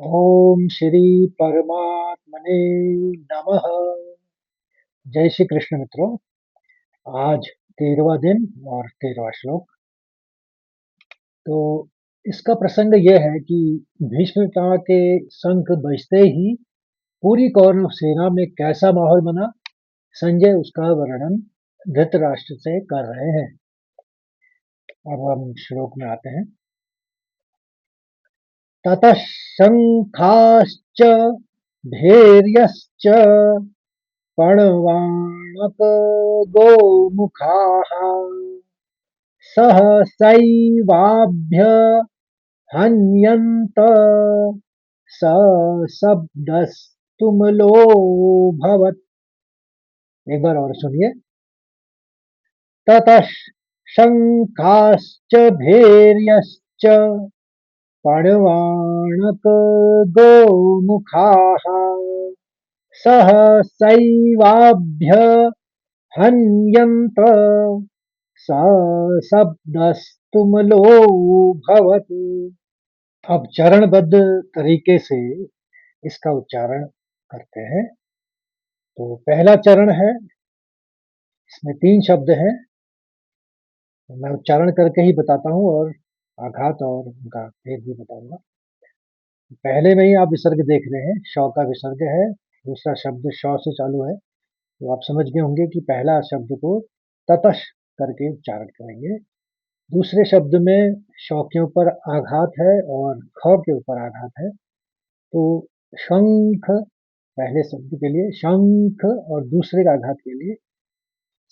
ओम श्री परमात्मने नमः। जय श्री कृष्ण मित्रों। आज 13वां दिन और 13वां श्लोक। तो इसका प्रसंग यह है कि भीष्म पितामह के शंख बजते ही पूरी कौरव सेना में कैसा माहौल बना। संजय उसका वर्णन धृतराष्ट्र से कर रहे हैं। अब हम श्लोक में आते हैं। ततः शंखाश्च भैर्यश्च पणवाणकगोमुखाः सहसैवाभ्यहन्यन्त सशब्दस्तुमुलोऽभवत्। एक बार और सुनिए। ततः शंखाश्च भैर्यश्च पणवाणकगोमुखाः सहसैवाभ्यहन्यन्त सशब्दस्तुमुलोऽभवत्। अब चरणबद्ध तरीके से इसका उच्चारण करते हैं। तो पहला चरण है, इसमें 3 शब्द हैं। मैं उच्चारण करके ही बताता हूँ और आघात और उनका भेद भी बताऊंगा। पहले में ही आप विसर्ग देख रहे हैं, श का विसर्ग है। दूसरा शब्द श से चालू है, तो आप समझ गए होंगे कि पहला शब्द को ततश करके उच्चारण करेंगे। दूसरे शब्द में श के ऊपर आघात है और ख के ऊपर आघात है। तो शंख पहले शब्द के लिए शंख और दूसरे का आघात के लिए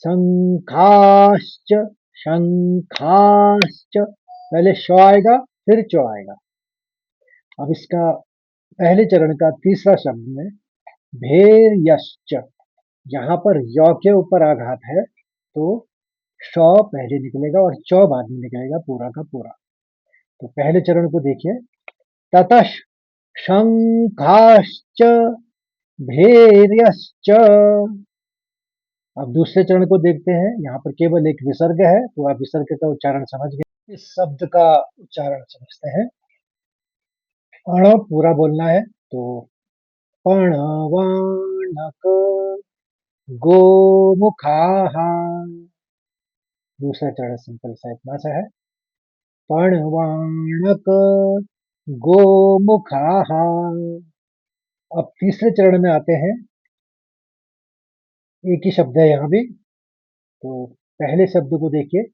शंखाश्च। शंखाश्च पहले श आएगा फिर च आएगा। अब इसका पहले चरण का तीसरा शब्द में भेर्यश्च, यहाँ पर य के ऊपर आघात है तो श पहले निकलेगा और च बाद में निकलेगा पूरा का पूरा। तो पहले चरण को देखिए। ततः शंखाश्च भैर्यश्च। अब दूसरे चरण को देखते हैं। यहाँ पर केवल एक विसर्ग है, तो आप विसर्ग का उच्चारण समझ गए। इस शब्द का उच्चारण समझते हैं। अण पूरा बोलना है, तो पणवाणक गोमुखाः। दूसरा चरण सिंपल सा इतना सा है, पणवाणक गोमुखाः। अब तीसरे चरण में आते हैं। एक ही शब्द है यहाँ भी, तो पहले शब्द को देखिए।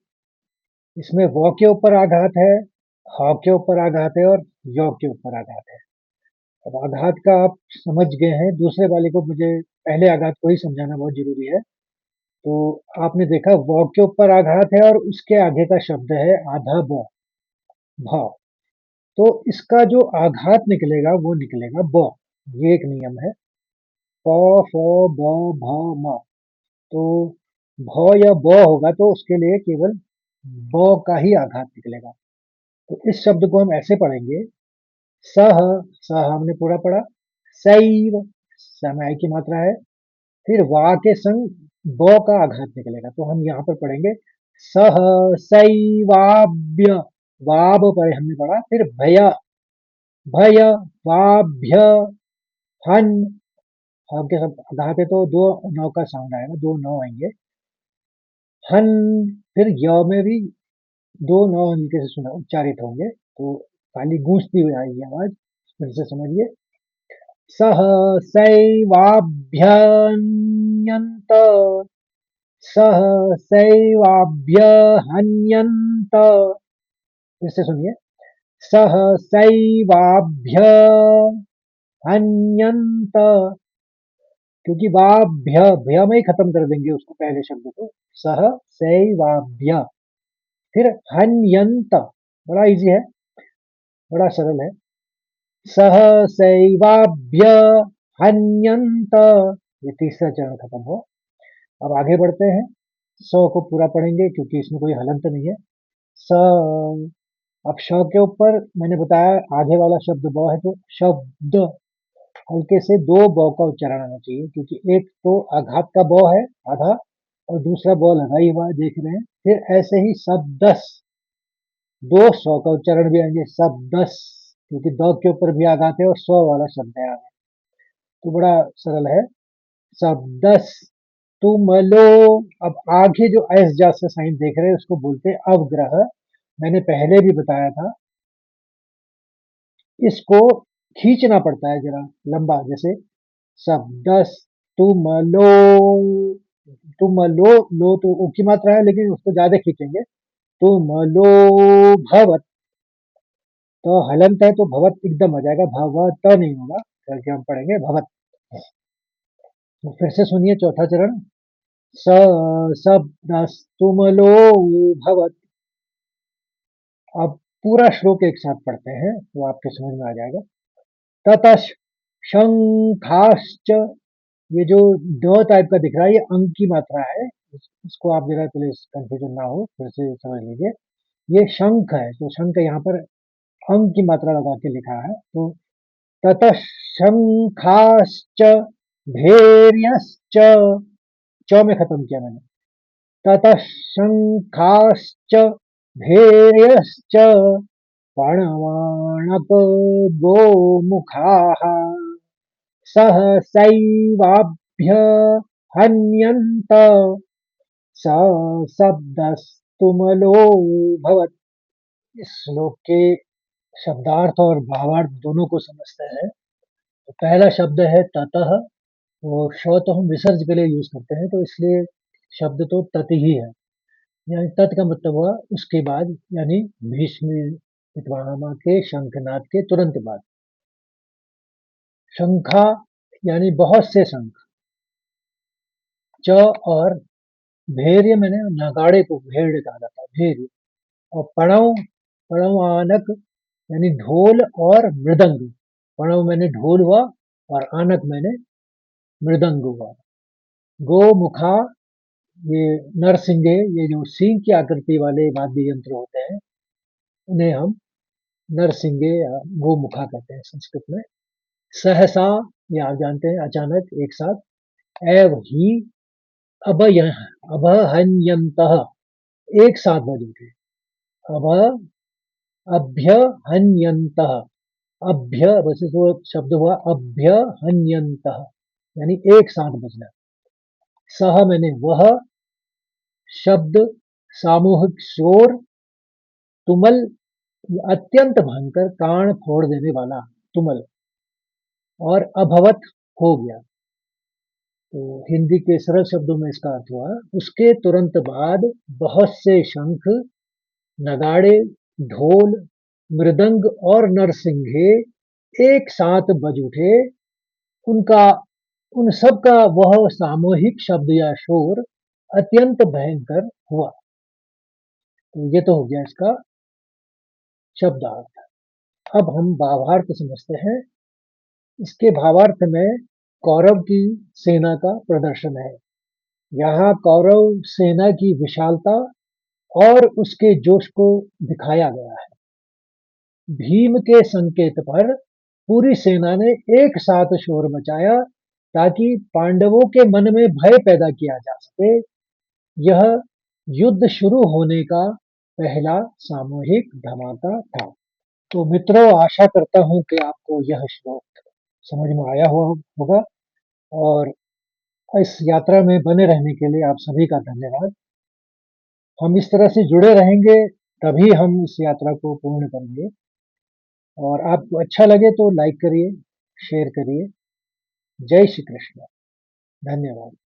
इसमें व के ऊपर आघात है, ह के ऊपर आघात है और य के ऊपर आघात है। अब आघात का आप समझ गए हैं। दूसरे वाले को मुझे पहले आघात को ही समझाना बहुत जरूरी है। तो आपने देखा व के ऊपर आघात है और उसके आगे का शब्द है आधा ब, भ। तो इसका जो आघात निकलेगा वो निकलेगा ब। ये एक नियम है। प, फ, ब, भ, म। तो भ या ब होगा तो उसके लिए केवल ब का ही आघात निकलेगा। तो इस शब्द को हम ऐसे पढ़ेंगे। सह, सह हमने पूरा पढ़ा। सैव, समय की मात्रा है। फिर वा के संग ब का आघात निकलेगा, तो हम यहाँ पर पढ़ेंगे सह सैवाभ्य। वाब पर हमने पढ़ा। फिर भय, भय वाभ्य हन। ह के सब आघात है तो दो नौ का साउंड आएगा, दो नौ आएंगे। हन, फिर य में भी दो नौ हल्के से सुना उच्चारित होंगे, तो खाली गूंजती हुई आएगी आवाज। फिर से समझिए। सह सैवाभ्यन्यन्त, सहसैवाभ्यहन्यन्त। फिर से सुनिए। सहसैवाभ्यहन्यन्त। क्योंकि वाभ्य भ्य में ही खत्म कर देंगे उसको, पहले शब्द को। सह सैवाभ्य, फिर हन्यन्त। बड़ा इजी है, बड़ा सरल है। सहसैवाभ्यहन्यन्त। ये तीसरा चरण खत्म हो। अब आगे बढ़ते हैं। सौ को पूरा पढ़ेंगे क्योंकि इसमें कोई हलंत नहीं है। स, अब श के ऊपर मैंने बताया आगे वाला शब्द ब है, तो शब्द हल्के से दो ब का उच्चारण आना चाहिए, क्योंकि एक तो आघात का ब है आधा और दूसरा ब लगा ही हुआ है, देख रहे हैं। फिर ऐसे ही शब्दस, दो स का उच्चारण भी आएंगे। शब्दस, क्योंकि द के ऊपर भी आघात है और स्व वाला शब्द है आगे। तो बड़ा सरल है। शब्दस तुम लो। अब आगे जो एस जैसा साइन देख रहे हैं उसको बोलते हैं अवग्रह। मैंने पहले भी बताया था, इसको खींचना पड़ता है जरा लंबा, जैसे शब्दस तुम लो। तुम लो तो ऊ की मात्रा है लेकिन उसको ज्यादा खींचेंगे। तुम लो भवत। तो हलंत है तो भवत एकदम आ जाएगा, भवत नहीं होगा, करके हम पढ़ेंगे भवत। तो फिर से सुनिए चौथा चरण। स शब्दस्तुमलो भवत। अब पूरा श्लोक एक साथ पढ़ते हैं तो आपके समझ में आ जाएगा। ततः शंखाश्च। ये जो ड टाइप का दिख रहा है ये अंक की मात्रा है। इसको आप जरा पहले कंफ्यूजन ना हो फिर से समझ लीजिए। ये शंख है तो शंख यहाँ पर अंक की मात्रा लगा के लिखा है। तो ततः शंखाश्च भैर्यश्च। च में खत्म किया मैंने। ततः शंखाश्च भैर्यश्च पणवाणक गोमुखाः सहसैवाभ्यहन्यन्त सशब्दस्तुमलोऽभवत्। इस श्लोक के शब्दार्थ और भावार्थ दोनों को समझते हैं। तो पहला शब्द है ततः। वो श तो हम विसर्ज के लिए यूज करते हैं तो इसलिए शब्द तो तत ही है। यानी तत् का मतलब हुआ उसके बाद, यानी भीष्म पितामह के शंखनाद के तुरंत बाद। शंखा यानी बहुत से शंख। च और भैर्य मैंने नगाड़े को भेड़ कहा जाता है, भैर्य। और पणव, पणवानक यानी ढोल और मृदंग। पणव मैंने ढोल हुआ और आनक मैंने मृदंग हुआ। गोमुखा, ये नरसिंगे, ये जो सिंह की आकृति वाले वाद्य यंत्र होते हैं उन्हें हम नरसिंगे या गोमुखा कहते हैं संस्कृत में। सहसा, ये आप जानते हैं अचानक एक साथ। एव ही, अभहन्यंतः, एक साथ बज उठे। अभ अभ्यहन्यंतः। अभ्य वैसे तो शब्द हुआ अभ्यहन्यंतः, यानी एक साथ बजना। सह मैंने वह, शब्द सामूहिक शोर, तुमल अत्यंत भयंकर कान फोड़ देने वाला तुमल, और अभवत हो गया। तो हिंदी के सरल शब्दों में इसका अर्थ हुआ उसके तुरंत बाद बहुत से शंख, नगाड़े, ढोल, मृदंग और नरसिंघे एक साथ बज उठे। उनका, उन सब का वह सामूहिक शब्द या शोर अत्यंत भयंकर हुआ। तो ये तो हो गया इसका शब्दार्थ। अब हम भावार्थ समझते हैं। इसके भावार्थ में कौरव की सेना का प्रदर्शन है। यहाँ कौरव सेना की विशालता और उसके जोश को दिखाया गया है। भीम के संकेत पर पूरी सेना ने एक साथ शोर मचाया ताकि पांडवों के मन में भय पैदा किया जा सके। यह युद्ध शुरू होने का पहला सामूहिक धमाका था। तो मित्रों, आशा करता हूं कि आपको यह श्लोक समझ में आया हुआ होगा, और इस यात्रा में बने रहने के लिए आप सभी का धन्यवाद। हम इस तरह से जुड़े रहेंगे तभी हम इस यात्रा को पूर्ण करेंगे। और आपको अच्छा लगे तो लाइक करिए, शेयर करिए। जय श्री कृष्ण। धन्यवाद।